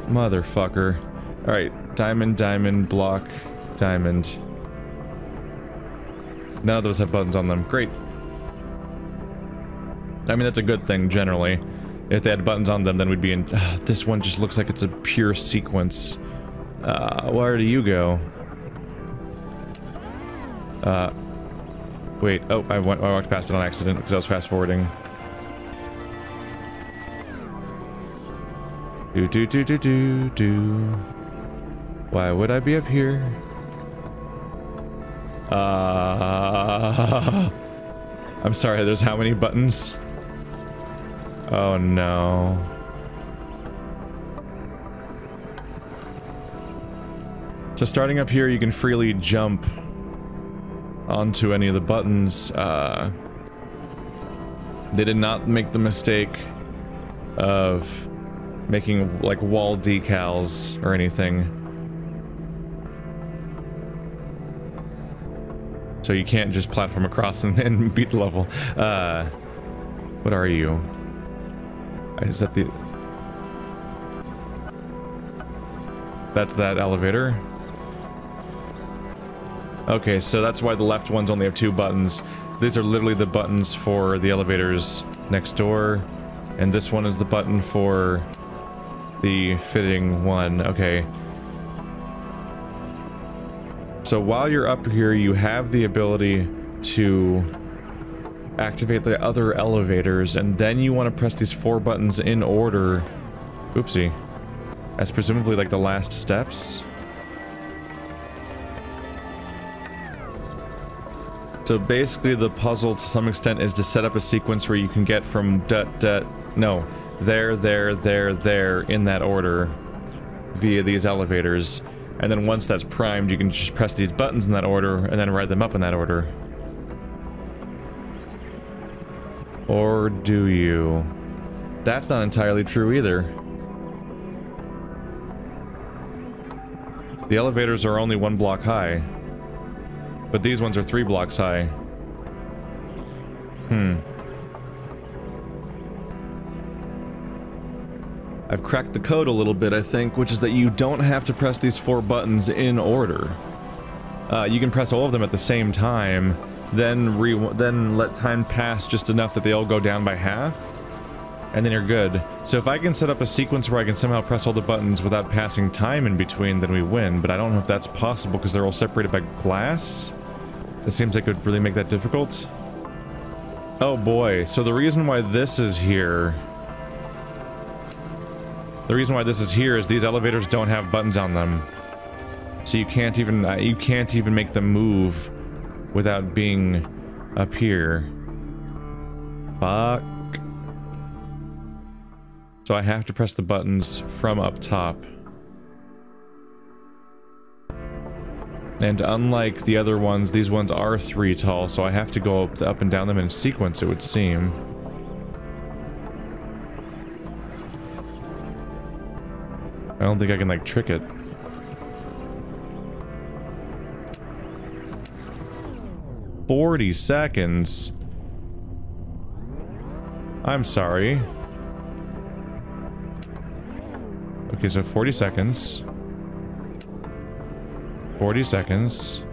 Motherfucker. Alright, diamond, diamond, block, diamond. None of those have buttons on them. Great. I mean, that's a good thing, generally. If they had buttons on them, then we'd be in... this one just looks like it's a pure sequence. Where do you go? Wait. Oh, I walked past it on accident because I was fast-forwarding. Do. Why would I be up here? I'm sorry, there's how many buttons? Oh no. So starting up here, you can freely jump onto any of the buttons. They did not make the mistake of making, like, wall decals or anything. So you can't just platform across and beat the level. What are you? Is that the... That's that elevator? Okay, so that's why the left ones only have 2 buttons. These are literally the buttons for the elevators next door. And this one is the button for the fitting one. Okay. So while you're up here, you have the ability to activate the other elevators, and then you want to press these 4 buttons in order. Oopsie. As presumably like the last steps. So basically the puzzle to some extent is to set up a sequence where you can get from there in that order via these elevators. And then once that's primed, you can just press these buttons in that order and then ride them up in that order. Or do you? That's not entirely true either. The elevators are only 1 block high. But these ones are 3 blocks high. I've cracked the code a little bit, I think, which is that you don't have to press these 4 buttons in order. You can press all of them at the same time, then let time pass just enough that they all go down by half, and then you're good. So if I can set up a sequence where I can somehow press all the buttons without passing time in between, then we win, but I don't know if that's possible because they're all separated by glass. It seems like it would really make that difficult. Oh boy, so the reason why this is here... The reason why this is here is these elevators don't have buttons on them. So you can't even make them move without being up here. Fuck. So I have to press the buttons from up top. And unlike the other ones, these ones are 3 tall, so I have to go up and down them in sequence, it would seem. I don't think I can, like, trick it. "40 seconds? I'm sorry. Okay, so 40 seconds. 40 seconds.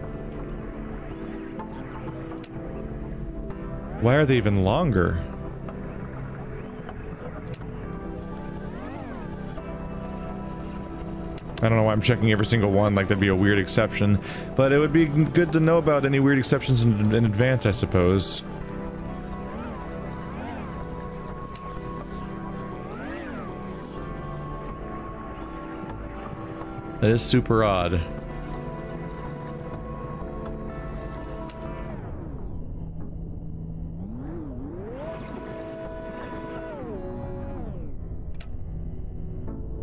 Why are they even longer? I don't know why I'm checking every single one, like that'd be a weird exception. But it would be good to know about any weird exceptions in advance, I suppose. That is super odd.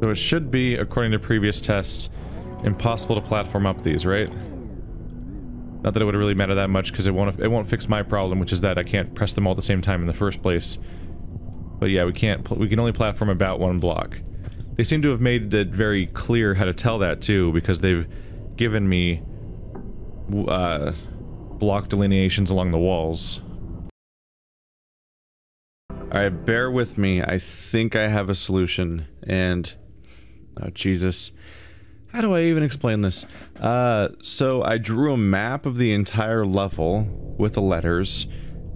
So it should be, according to previous tests, impossible to platform up these, right? Not that it would really matter that much, because it won't fix my problem, which is that I can't press them all at the same time in the first place. But yeah, we can only platform about 1 block. They seem to have made it very clear how to tell that too, because they've given me block delineations along the walls. Alright, bear with me. I think I have a solution, and Oh, Jesus. How do I even explain this? So I drew a map of the entire level with the letters,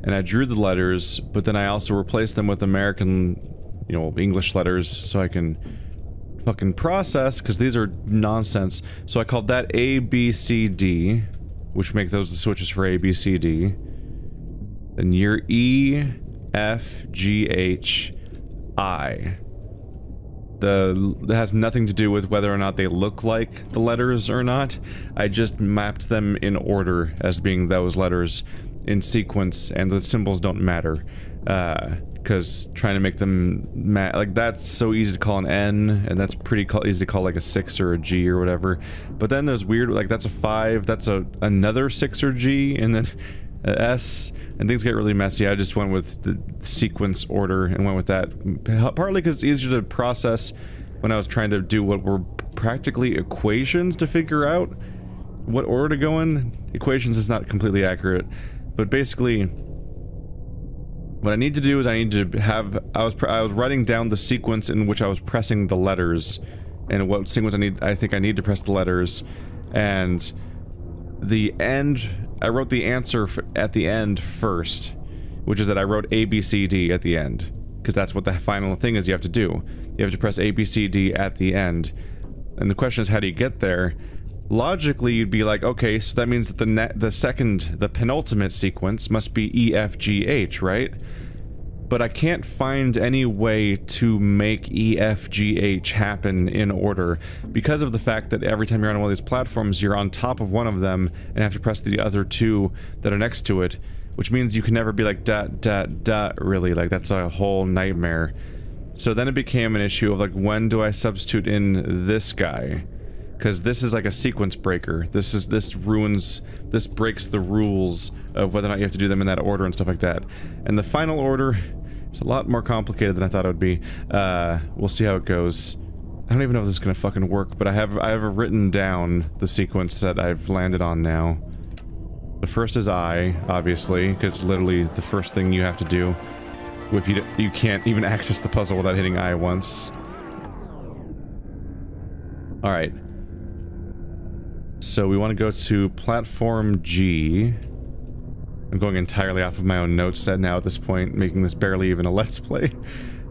and I drew the letters, but then I also replaced them with American, you know, English letters so I can fucking process, because these are nonsense. So I called that A, B, C, D, which make those the switches for A, B, C, D. Then you're E, F, G, H, I. That has nothing to do with whether or not they look like the letters or not. I just mapped them in order as being those letters in sequence, and the symbols don't matter. Because trying to make them like, that's so easy to call an N, and that's pretty easy to call like a 6 or a G or whatever. But then there's weird, like that's a 5, that's another 6 or G, and then S, and things get really messy. I just went with the sequence order and went with that, partly because it's easier to process when I was trying to do what were practically equations to figure out what order to go in. Equations is not completely accurate, but basically what I need to do is I need to have, I was writing down the sequence in which I was pressing the letters, and what sequence I think I need to press the letters, and the end, I wrote the answer at the end first, which is that I wrote A, B, C, D at the end, because that's what the final thing is you have to do. You have to press A, B, C, D at the end. And the question is, how do you get there? Logically, you'd be like, okay, so that means that the penultimate sequence must be E, F, G, H, right? But I can't find any way to make E, F, G, H happen in order because of the fact that every time you're on one of these platforms, you're on top of one of them and have to press the other two that are next to it, which means you can never be like dot, dot, dot, really. Like, that's a whole nightmare. So then it became an issue of like, when do I substitute in this guy? Because this is like a sequence breaker. This breaks the rules of whether or not you have to do them in that order and stuff like that. And the final order is a lot more complicated than I thought it would be. We'll see how it goes. I don't even know if this is gonna fucking work, but I have written down the sequence that I've landed on now. The first is I, obviously, because it's literally the first thing you have to do. If you can't even access the puzzle without hitting I once. Alright. So we want to go to platform G. I'm going entirely off of my own notes set now at this point, making this barely even a let's play.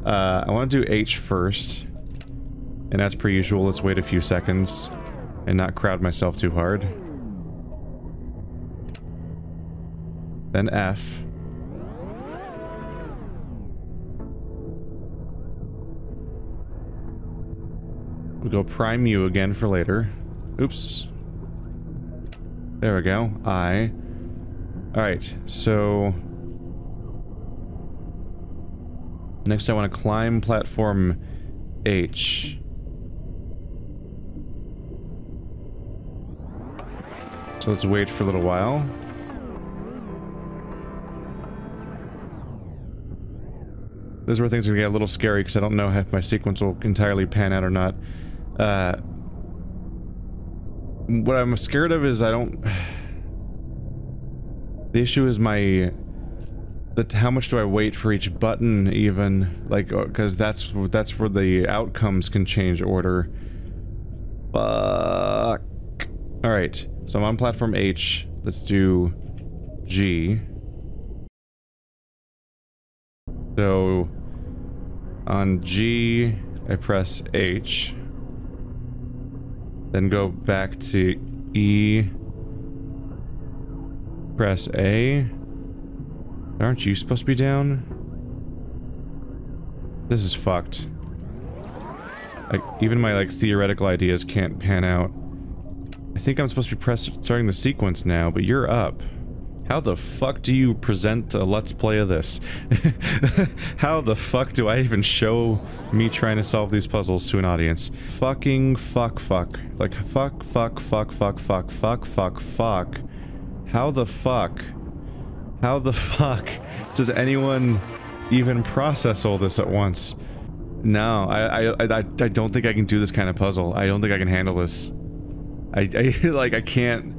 I want to do H first. And as per usual, let's wait a few seconds and not crowd myself too hard. Then F. We'll go prime U again for later. Oops. There we go. I. Alright, so... next I want to climb platform H. So let's wait for a little while. This is where things are gonna get a little scary, because I don't know if my sequence will entirely pan out or not. What I'm scared of is I don't... the issue is how much do I wait for each button, even? Like, because that's where the outcomes can change order. Fuck. Alright, so I'm on platform H. Let's do G. So, on G, I press H. Then go back to E. Press A. Aren't you supposed to be down? This is fucked. Like, even my, like, theoretical ideas can't pan out. I think I'm supposed to be starting the sequence now, but you're up. How the fuck do you present a let's play of this? How the fuck do I even show me trying to solve these puzzles to an audience? Fucking fuck. Like, fuck. How the fuck does anyone even process all this at once? No, I don't think I can do this kind of puzzle. I don't think I can handle this. Like, I can't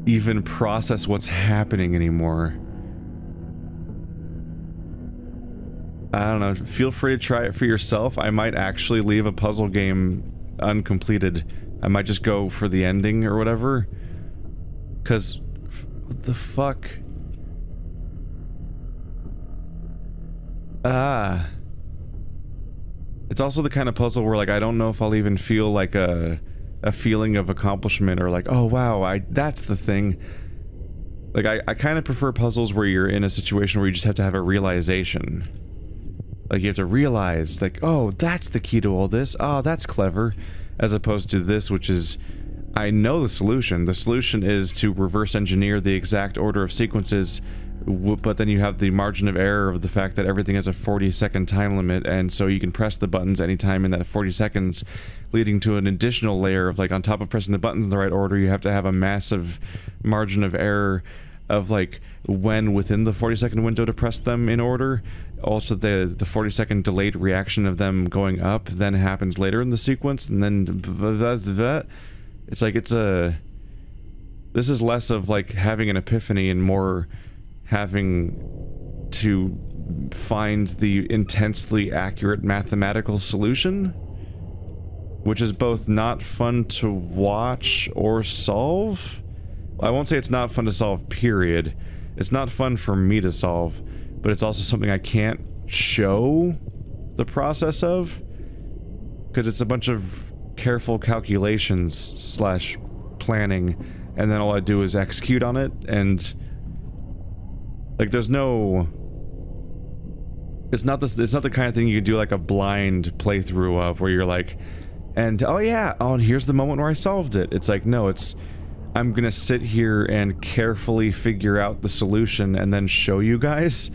even process what's happening anymore. I don't know, feel free to try it for yourself. I might actually leave a puzzle game uncompleted. I might just go for the ending or whatever. Cause, what the fuck? It's also the kind of puzzle where, like, I don't know if I'll even feel like a feeling of accomplishment or like, oh wow, that's the thing. Like, I kind of prefer puzzles where you're in a situation where you just have to have a realization. Like, you have to realize, like, oh, that's the key to all this. Oh, that's clever. As opposed to this, which is, I know the solution. The solution is to reverse engineer the exact order of sequences, but then you have the margin of error of the fact that everything has a 40-second time limit, and so you can press the buttons anytime in that 40 seconds, leading to an additional layer of, like, on top of pressing the buttons in the right order, you have to have a massive margin of error of, like, when within the 40-second window to press them in order. Also, the 40-second delayed reaction of them going up then happens later in the sequence, and then it's like, it's a... This is less of, like, having an epiphany and more having to find the intensely accurate mathematical solution, which is both not fun to watch or solve. I won't say it's not fun to solve, period. It's not fun for me to solve, but it's also something I can't show the process of, because it's a bunch of careful calculations slash planning, and then all I do is execute on it, and like, there's no... It's not the kind of thing you can do, like, a blind playthrough of, where you're like, and, oh yeah, oh, and here's the moment where I solved it. It's like, no, it's... I'm gonna sit here and carefully figure out the solution and then show you guys,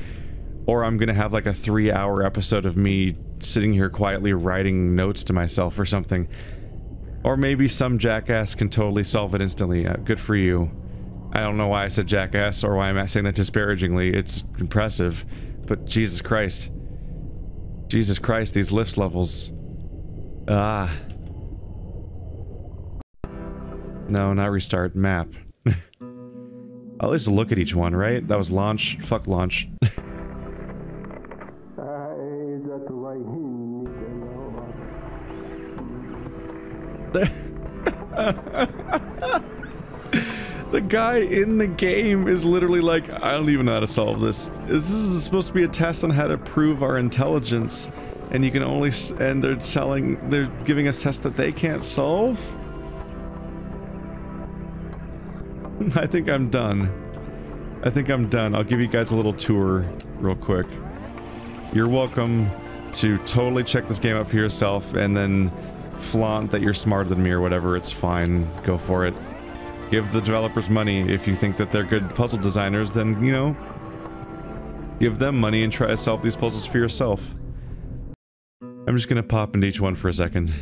or I'm gonna have, like, a 3-hour episode of me sitting here quietly writing notes to myself or something. Or maybe some jackass can totally solve it instantly. Good for you. I don't know why I said jackass or why I'm saying that disparagingly. It's impressive, but Jesus Christ. Jesus Christ, these lift levels. Ah. No, not restart. Map. I'll at least look at each one, right? That was launch. Fuck launch. The guy in the game is literally like, I don't even know how to solve this. This is supposed to be a test on how to prove our intelligence, and you can only and they're giving us tests that they can't solve? I think I'm done. I think I'm done. I'll give you guys a little tour real quick. You're welcome to totally check this game out for yourself and then flaunt that you're smarter than me or whatever. It's fine. Go for it. Give the developers money. If you think that they're good puzzle designers, then, you know, give them money and try to solve these puzzles for yourself. I'm just gonna pop into each one for a second.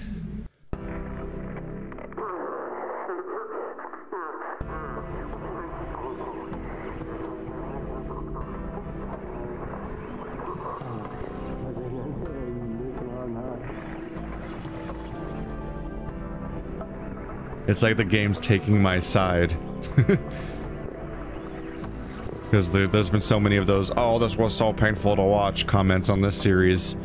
It's like the game's taking my side. Because there's been so many of those, oh, this was so painful to watch comments on this series.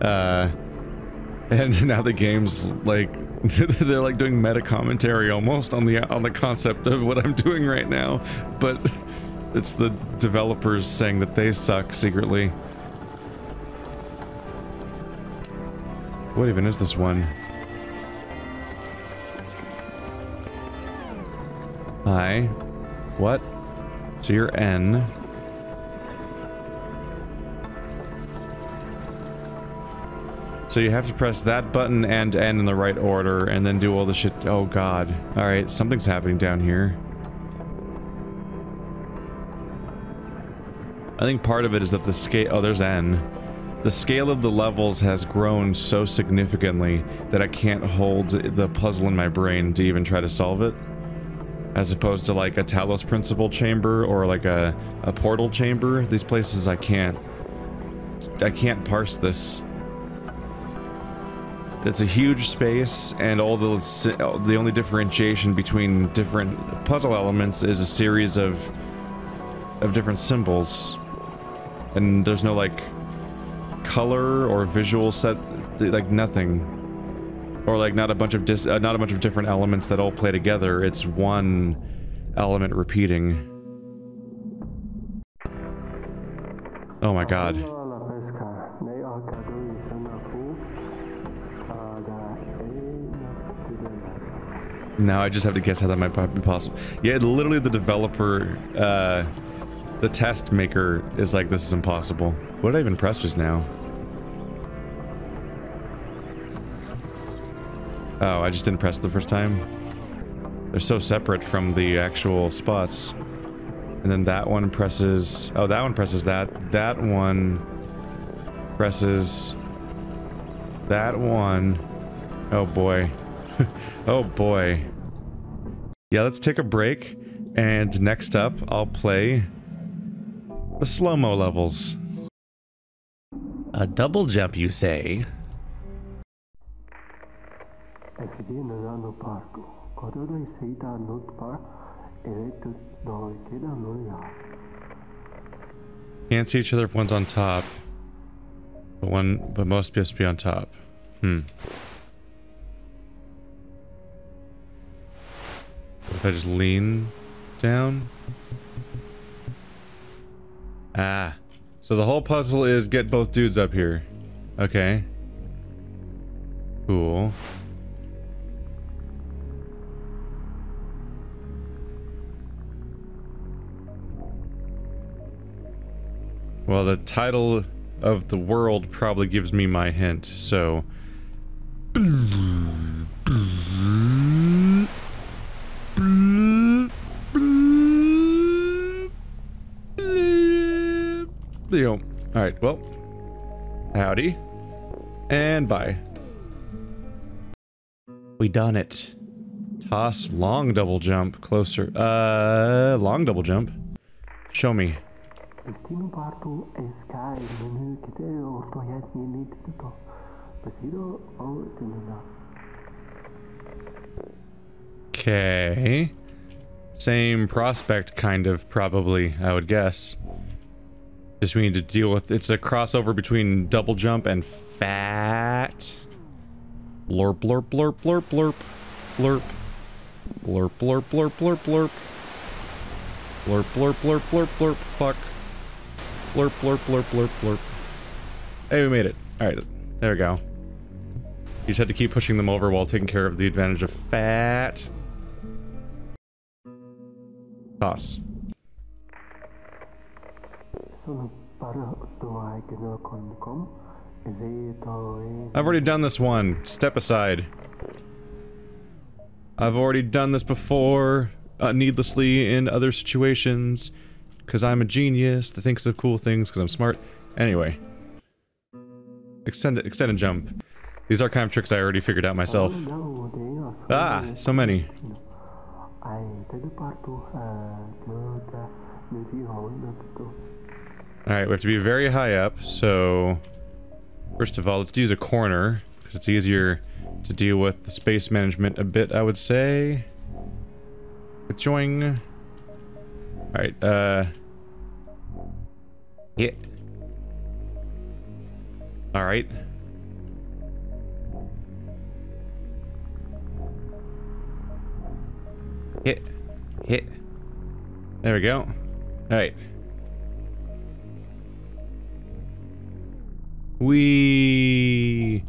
And now the game's like, they're like doing meta commentary almost on the concept of what I'm doing right now. But it's the developers saying that they suck secretly. What even is this one? Hi. What? So you're N. So you have to press that button and N in the right order, and then do all the shit. Oh god. Alright, something's happening down here. I think part of it is that the scale- oh, there's N. The scale of the levels has grown so significantly that I can't hold the puzzle in my brain to even try to solve it. As opposed to like a Talos Principle chamber or like a portal chamber. These places I can't parse this. It's a huge space, and all the only differentiation between different puzzle elements is a series of different symbols. And there's no like color or visual set, like nothing. Or like not a bunch of different elements that all play together. It's one element repeating. Oh my god. Now I just have to guess how that might be possible. Yeah, literally the developer, the test maker is like, this is impossible. What did I even press just now? Oh, I just didn't press it the first time. They're so separate from the actual spots. And then that one presses... Oh, that one presses that. That one presses... That one. Oh boy. Oh boy. Yeah, let's take a break. And next up, I'll play... the slow-mo levels. A double jump, you say? Can't see each other if one's on top. But most supposed to be on top. If I just lean down? Ah. So the whole puzzle is get both dudes up here. Okay. Cool. Well, the title of the world probably gives me my hint, so... Alright, well... howdy. And bye. We done it. Toss, long double jump, closer. Long double jump. Show me. Okay. Same prospect, kind of, probably, I would guess. Just we need to deal with... It's a crossover between double jump and fat. Blurp, blurp, blurp, blurp, blurp. Blurp. Blurp, blurp, blurp, blurp, blurp. Blurp, blurp, blurp, blurp, blurp, fuck. Blurp, blurp, blurp, blurp, blurp. Hey, we made it. Alright, there we go. You just had to keep pushing them over while taking care of the advantage of fat. Toss. I've already done this one. Step aside. I've already done this before, needlessly in other situations. Because I'm a genius that thinks of cool things because I'm smart. Anyway. Extend and jump. These are kind of tricks I already figured out myself. Ah, so many. Alright, we have to be very high up, so... First of all, let's use a corner, because it's easier to deal with the space management a bit, I would say. Joing. Alright, hit. Alright. Hit. Hit. There we go. Alright. Wee.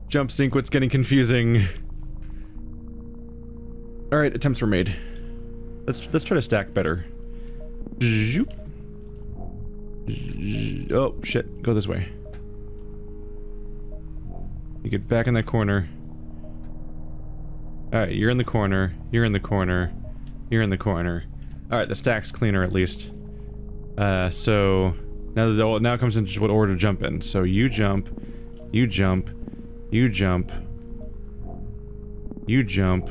Jump sync, what's getting confusing. Alright, attempts were made. Let's try to stack better. Zoop. Oh, shit. Go this way. You get back in that corner. Alright, you're in the corner. You're in the corner. You're in the corner. Alright, the stack's cleaner at least. So... Now it comes into just what order to jump in. So you jump. You jump. You jump. You jump.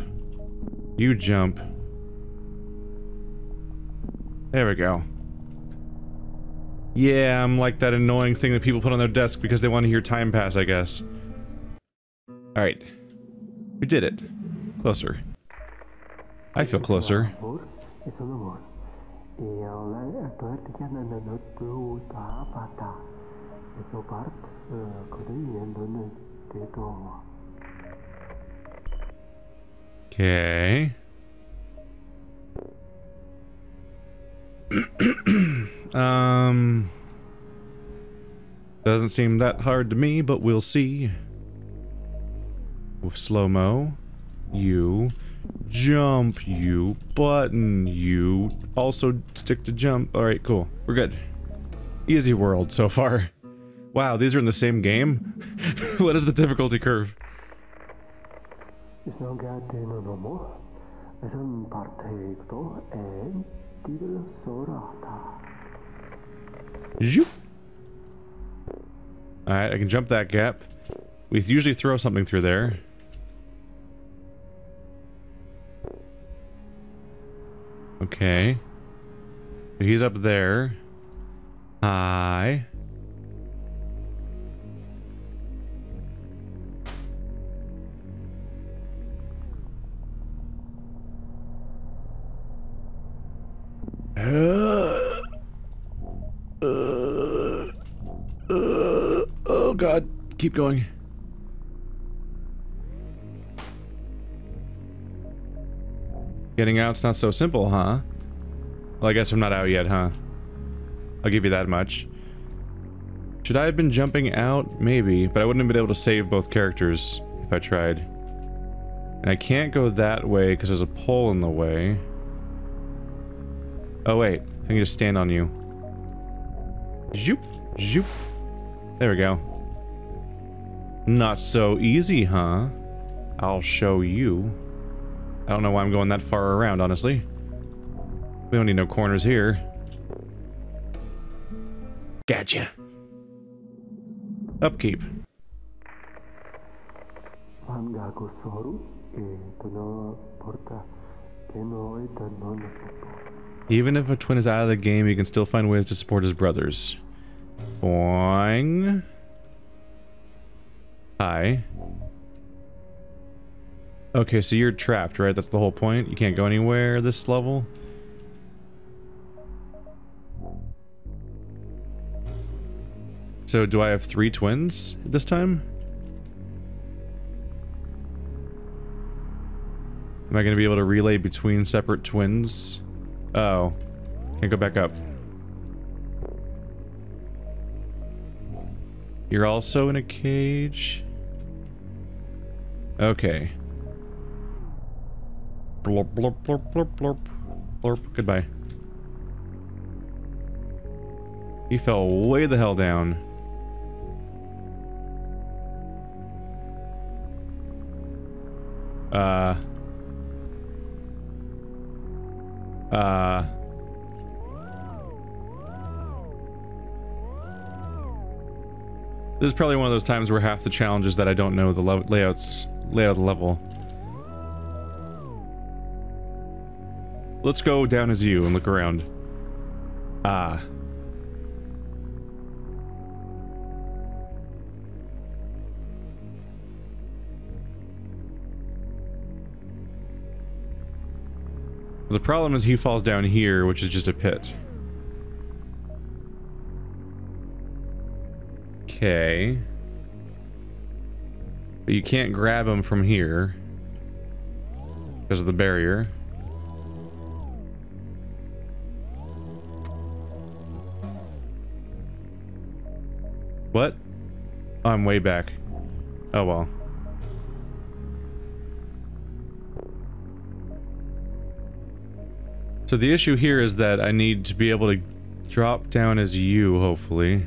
You jump. There we go. Yeah, I'm like that annoying thing that people put on their desk because they want to hear time pass, I guess. Alright. We did it. Closer. I feel closer. Okay. Doesn't seem that hard to me, but we'll see. With slow-mo, you jump, you button, you also stick to jump. Alright, cool. We're good. Easy world so far. Wow, these are in the same game? What is the difficulty curve? Zoop. Alright, I can jump that gap. We usually throw something through there. Okay. He's up there. Hi. Oh god, keep going. Getting out's not so simple, huh? Well, I guess I'm not out yet, huh? I'll give you that much. Should I have been jumping out? Maybe, but I wouldn't have been able to save both characters if I tried. And I can't go that way because there's a pole in the way. Oh wait, I can just stand on you. Zoop, zoop. There we go. Not so easy, huh? I'll show you. I don't know why I'm going that far around, honestly. We don't need no corners here. Gotcha. Upkeep. Even if a twin is out of the game, he can still find ways to support his brothers. Boing. Hi. Okay, so you're trapped, right? That's the whole point? You can't go anywhere this level? So do I have 3 twins this time? Am I going to be able to relay between separate twins? Oh. Can't go back up. You're also in a cage? Okay. Blurp, blurp, blurp, blurp, blurp. Blurp. Goodbye. He fell way the hell down. This is probably one of those times where half the challenge is that I don't know the layout of the level. Let's go down as you and look around. Ah. The problem is he falls down here, which is just a pit. Okay. But you can't grab him from here because of the barrier. What? Oh, I'm way back. Oh well. So the issue here is that I need to be able to drop down as you, hopefully.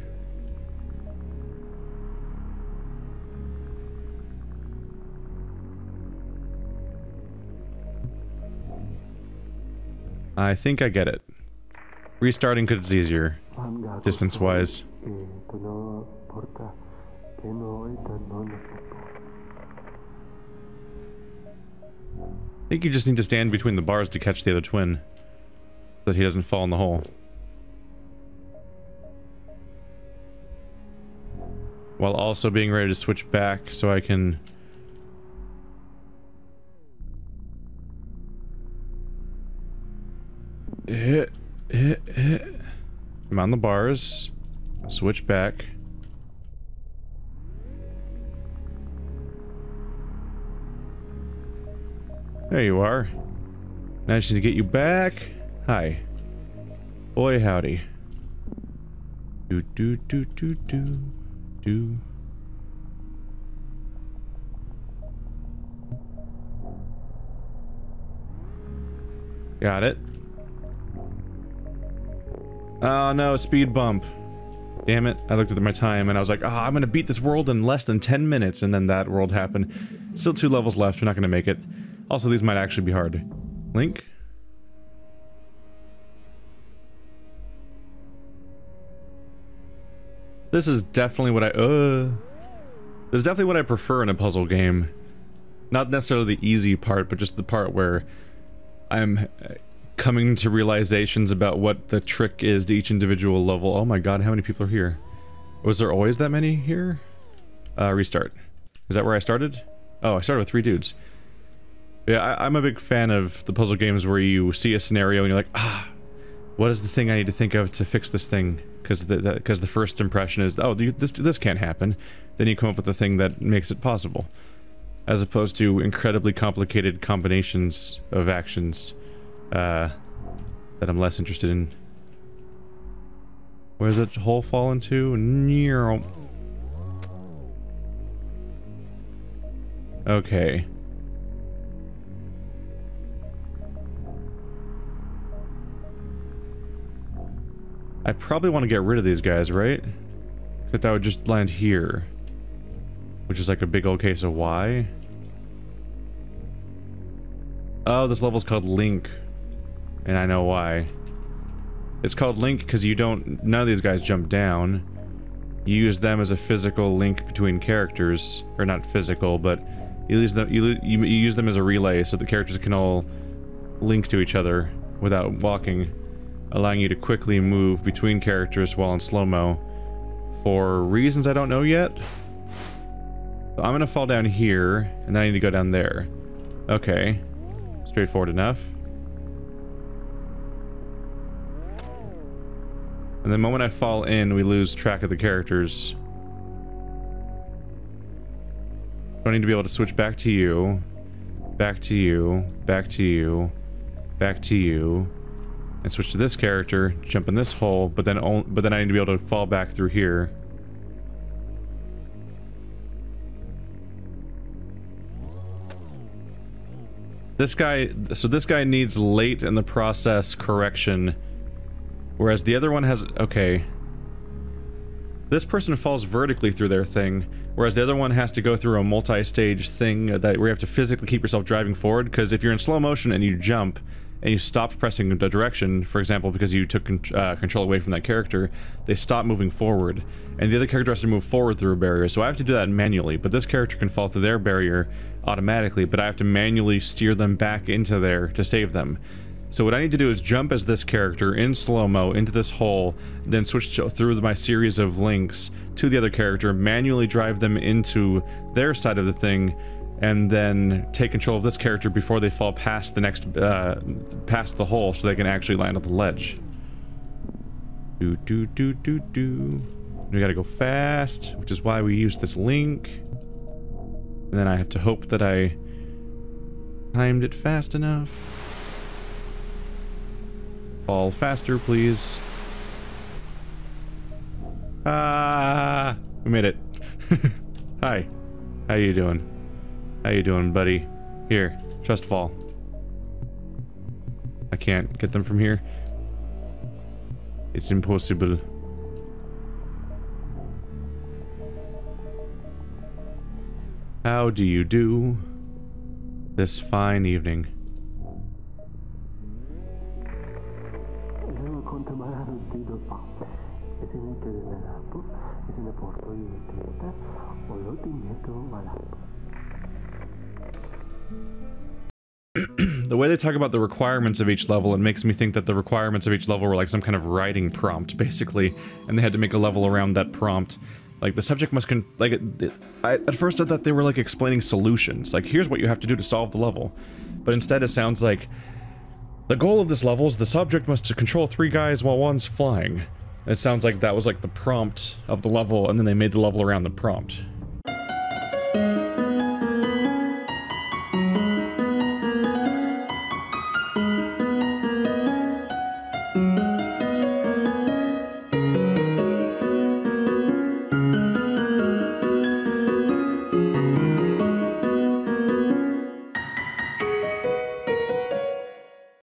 I think I get it. Restarting because it's easier, distance-wise. I think you just need to stand between the bars to catch the other twin, so that he doesn't fall in the hole. While also being ready to switch back so I can... I'm on the bars. I'll switch back. There you are. Now I just need to get you back. Hi. Boy, howdy. Do do do do do do. Got it. Oh no, speed bump. Damn it. I looked at my time and I was like, I'm gonna beat this world in less than 10 minutes, and then that world happened. Still 2 levels left, we're not gonna make it. Also, these might actually be hard. Link? This is definitely what this is definitely what I prefer in a puzzle game. Not necessarily the easy part, but just the part where I'm coming to realizations about what the trick is to each individual level. Oh my god, how many people are here? Was there always that many here? Restart. Is that where I started? Oh, I started with 3 dudes. Yeah, I'm a big fan of the puzzle games where you see a scenario and you're like, what is the thing I need to think of to fix this thing? Because the first impression is, oh, this can't happen. Then you come up with the thing that makes it possible. As opposed to incredibly complicated combinations of actions that I'm less interested in. Where does that hole fall into? Okay. I probably want to get rid of these guys, right? Except I would just land here. Which is like a big old case of why. Oh, this level's called Link. And I know why. It's called Link because none of these guys jump down. You use them as a physical link between characters. Or not physical, but you use them as a relay so the characters can all link to each other without walking, allowing you to quickly move between characters while in slow-mo for reasons I don't know yet. So I'm gonna fall down here, and then I need to go down there. Okay. Straightforward enough. And the moment I fall in, we lose track of the characters. I need to be able to switch back to you, back to you, back to you, back to you, and switch to this character, jump in this hole, but then I need to be able to fall back through here. This guy needs late in the process correction, whereas the other one has, okay. This person falls vertically through their thing, whereas the other one has to go through a multi-stage thing where you have to physically keep yourself driving forward, because if you're in slow motion and you jump, and you stop pressing the direction, for example, because you took control away from that character, they stop moving forward. And the other character has to move forward through a barrier, so I have to do that manually, but this character can fall through their barrier automatically, but I have to manually steer them back into there to save them. So what I need to do is jump as this character in slow-mo into this hole, then switch through my series of links to the other character, manually drive them into their side of the thing, and then take control of this character before they fall past the next, past the hole, so they can actually land on the ledge. We gotta go fast, which is why we use this link. And then I have to hope that I timed it fast enough. Fall faster, please. We made it. Hi. How you doing? How you doing, buddy? Here, just fall. I can't get them from here. It's impossible. How do you do this fine evening? The way they talk about the requirements of each level, it makes me think that the requirements of each level were like some kind of writing prompt, basically, and they had to make a level around that prompt. Like, the subject must at first I thought they were, like, explaining solutions. Like, here's what you have to do to solve the level. But instead it sounds like The goal of this level is the subject must control 3 guys while one's flying. It sounds like that was like the prompt of the level, and then they made the level around the prompt.